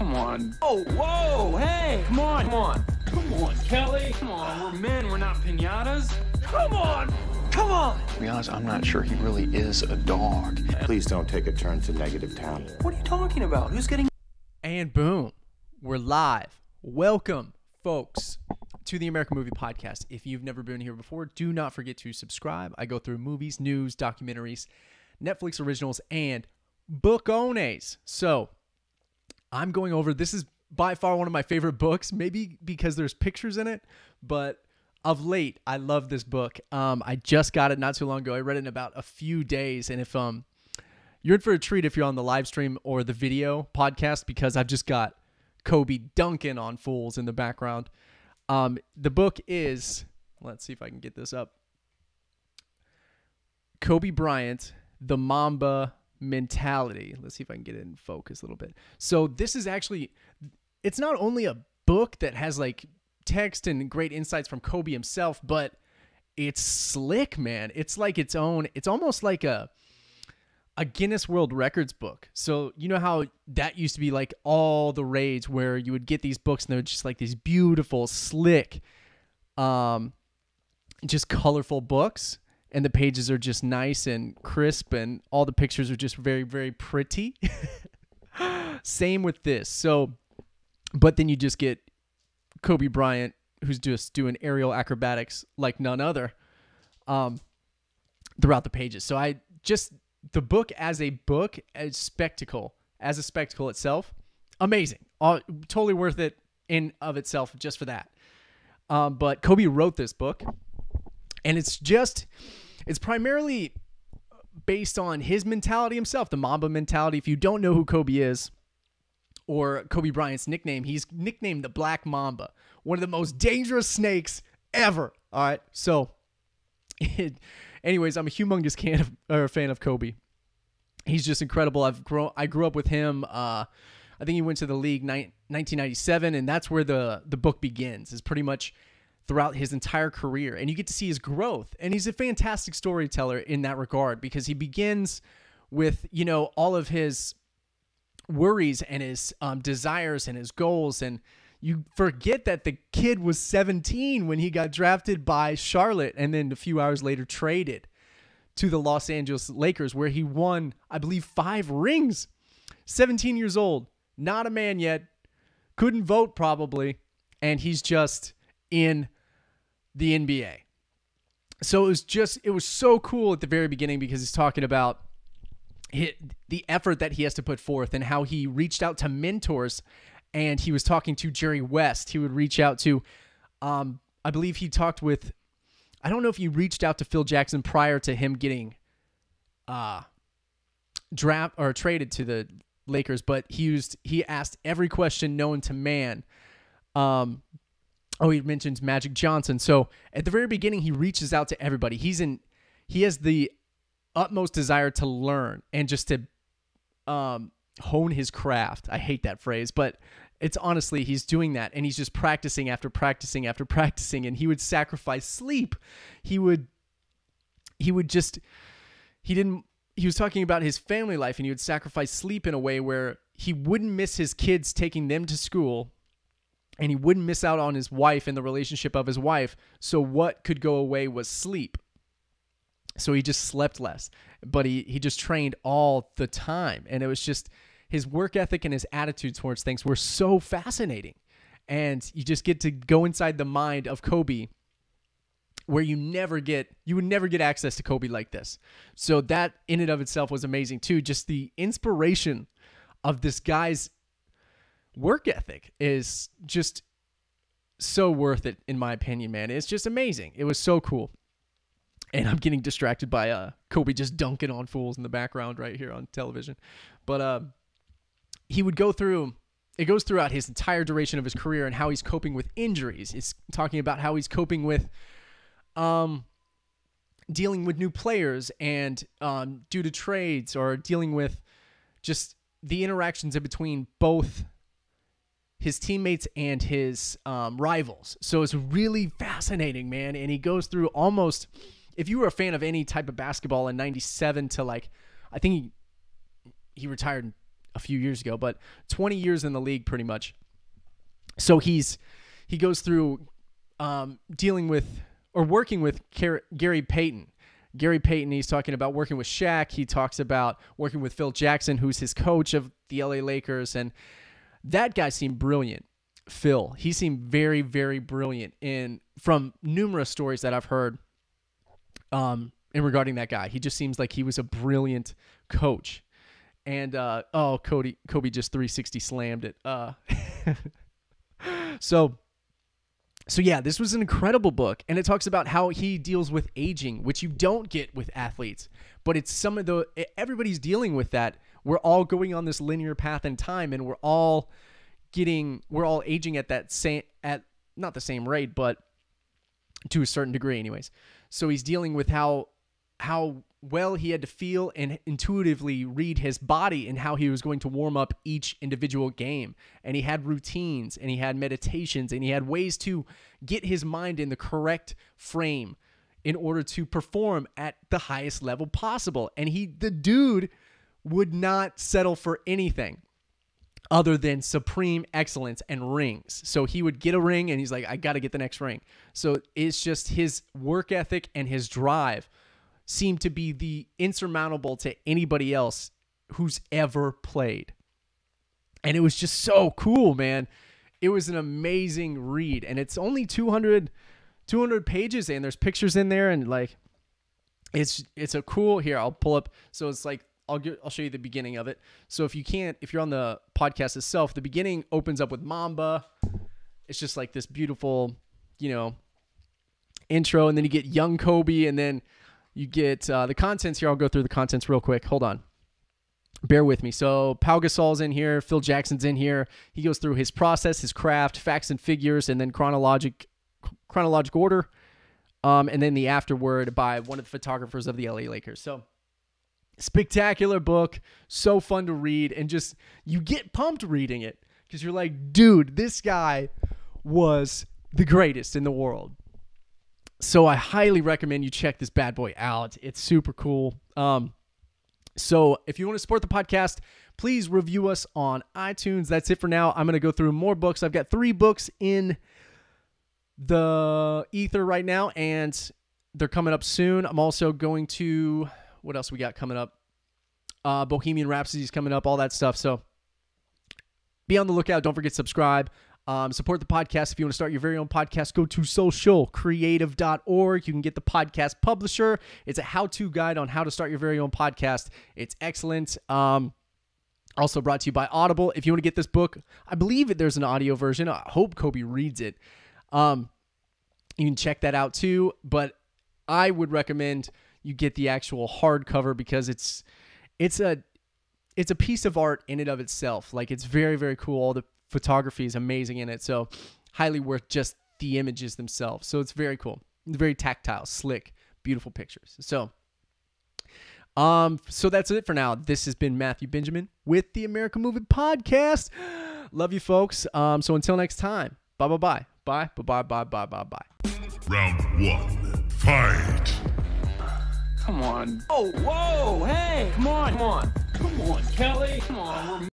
Come on. Oh, whoa, hey, come on, come on. Come on, Kelly. Come on, we're men, we're not piñatas. Come on, come on. To be honest, I'm not sure he really is a dog. Please don't take a turn to negative town. What are you talking about? Who's getting... And boom, we're live. Welcome, folks, to the American Movie Podcast. If you've never been here before, do not forget to subscribe. I go through movies, news, documentaries, Netflix originals, and bookones. So I'm going over, this is by far one of my favorite books, maybe because there's pictures in it, but of late, I love this book. I just got it not too long ago. I read it in about a few days, and if you're in for a treat if you're on the live stream or the video podcast, because I've just got Kobe dunking on fools in the background. The book is, let's see if I can get this up, Kobe Bryant, The Mamba Mentality. Let's see if I can get it in focus a little bit. So this is actually, it's not only a book that has like text and great insights from Kobe himself, but it's slick, man. It's like its own, it's almost like a Guinness World Records book. So you know how that used to be like all the rage, where you would get these books and they're just like these beautiful, slick, just colorful books. And the pages are just nice and crisp, and all the pictures are just very, very pretty. Same with this. So, but then you just get Kobe Bryant, who's just doing aerial acrobatics like none other, throughout the pages. So the book as a spectacle itself, amazing. Totally worth it in of itself just for that. But Kobe wrote this book, and it's primarily based on his mentality himself, the Mamba Mentality. If you don't know who Kobe is, or Kobe Bryant's nickname, he's nicknamed the Black Mamba, one of the most dangerous snakes ever. All right, so anyways, I'm a humongous fan of Kobe. He's just incredible. I grew up with him. I think he went to the league 1997, and that's where the book begins. Is pretty much throughout his entire career, and you get to see his growth. And he's a fantastic storyteller in that regard, because he begins with, you know, all of his worries and his desires and his goals, and you forget that the kid was 17 when he got drafted by Charlotte, and then a few hours later traded to the Los Angeles Lakers, where he won, I believe, 5 rings. 17 years old, not a man yet, couldn't vote probably, and he's just in the NBA. So it was so cool at the very beginning, because he's talking about the effort that he has to put forth and how he reached out to mentors. And he was talking to Jerry West. He would reach out to, I believe he talked with, I don't know if he reached out to Phil Jackson prior to him getting draft or traded to the Lakers, but he asked every question known to man. He mentions Magic Johnson. So at the very beginning, he reaches out to everybody. He has the utmost desire to learn and just to hone his craft. I hate that phrase, but it's honestly, he's doing that, and he's just practicing after practicing after practicing, and he would sacrifice sleep. He was talking about his family life, and he would sacrifice sleep in a way where he wouldn't miss his kids taking them to school, and he wouldn't miss out on his wife and the relationship of his wife. So what could go away was sleep. So he just slept less, but he just trained all the time. And it was just his work ethic and his attitude towards things were so fascinating. And you just get to go inside the mind of Kobe, where you would never get access to Kobe like this. So that in and of itself was amazing too. Just the inspiration of this guy's work ethic is just so worth it, in my opinion, man. It's just amazing. It was so cool. And I'm getting distracted by Kobe just dunking on fools in the background right here on television. But he would go through, it goes throughout his entire duration of his career and how he's coping with injuries. It's talking about how he's coping with dealing with new players and due to trades, or dealing with just the interactions in between both his teammates and his rivals. So it's really fascinating, man. And he goes through almost, if you were a fan of any type of basketball in 97 to like, I think he retired a few years ago, but 20 years in the league pretty much. So he goes through dealing with or working with Gary Payton. Gary Payton, he's talking about working with Shaq. He talks about working with Phil Jackson, who's his coach of the LA Lakers. And that guy seemed brilliant. Phil, he seemed very, very brilliant from numerous stories that I've heard in regarding that guy. He just seems like he was a brilliant coach. And, Kobe just 360 slammed it. So yeah, this was an incredible book, and it talks about how he deals with aging, which you don't get with athletes, but it's everybody's dealing with that. We're all going on this linear path in time, and we're all aging at not the same rate, but to a certain degree anyways. So he's dealing with how well he had to feel and intuitively read his body and how he was going to warm up each individual game. And he had routines and he had meditations and he had ways to get his mind in the correct frame in order to perform at the highest level possible. And the dude would not settle for anything other than supreme excellence and rings. So he would get a ring and he's like, I got to get the next ring. So it's just his work ethic and his drive seemed to be the insurmountable to anybody else who's ever played. And it was just so cool, man. It was an amazing read. And it's only 200 pages and there's pictures in there. And like, it's a cool, here, I'll pull up. So it's like, I'll show you the beginning of it. So if you're on the podcast itself, the beginning opens up with Mamba. It's just like this beautiful, intro. And then you get young Kobe, and then you get the contents here. I'll go through the contents real quick. Hold on. Bear with me. So Pau Gasol's in here. Phil Jackson's in here. He goes through his process, his craft, facts and figures, and then chronological order. And then the afterword by one of the photographers of the LA Lakers. So spectacular book. So fun to read. And just, you get pumped reading it because you're like, dude, this guy was the greatest in the world. So I highly recommend you check this bad boy out. It's super cool. So if you want to support the podcast, please review us on iTunes. That's it for now. I'm going to go through more books. I've got 3 books in the ether right now, and they're coming up soon. I'm also going to, what else we got coming up? Bohemian Rhapsody's coming up, all that stuff. So be on the lookout. Don't forget to subscribe. Support the podcast. If you want to start your very own podcast, go to socialcreative.org. You can get the podcast publisher. It's a how-to guide on how to start your very own podcast. It's excellent. Also brought to you by Audible. If you want to get this book, I believe there's an audio version. I hope Kobe reads it. You can check that out too, but I would recommend you get the actual hardcover because it's a piece of art in and of itself. Like, it's very, very cool. All the photography is amazing in it, so highly worth just the images themselves. So it's very cool, very tactile, slick, beautiful pictures. So that's it for now. This has been Matthew Benjamin with the American Movie Podcast. Love you folks. So until next time, bye. Round 1, fight. Come on. Oh, whoa, hey, come on, Kelly. Come on, we're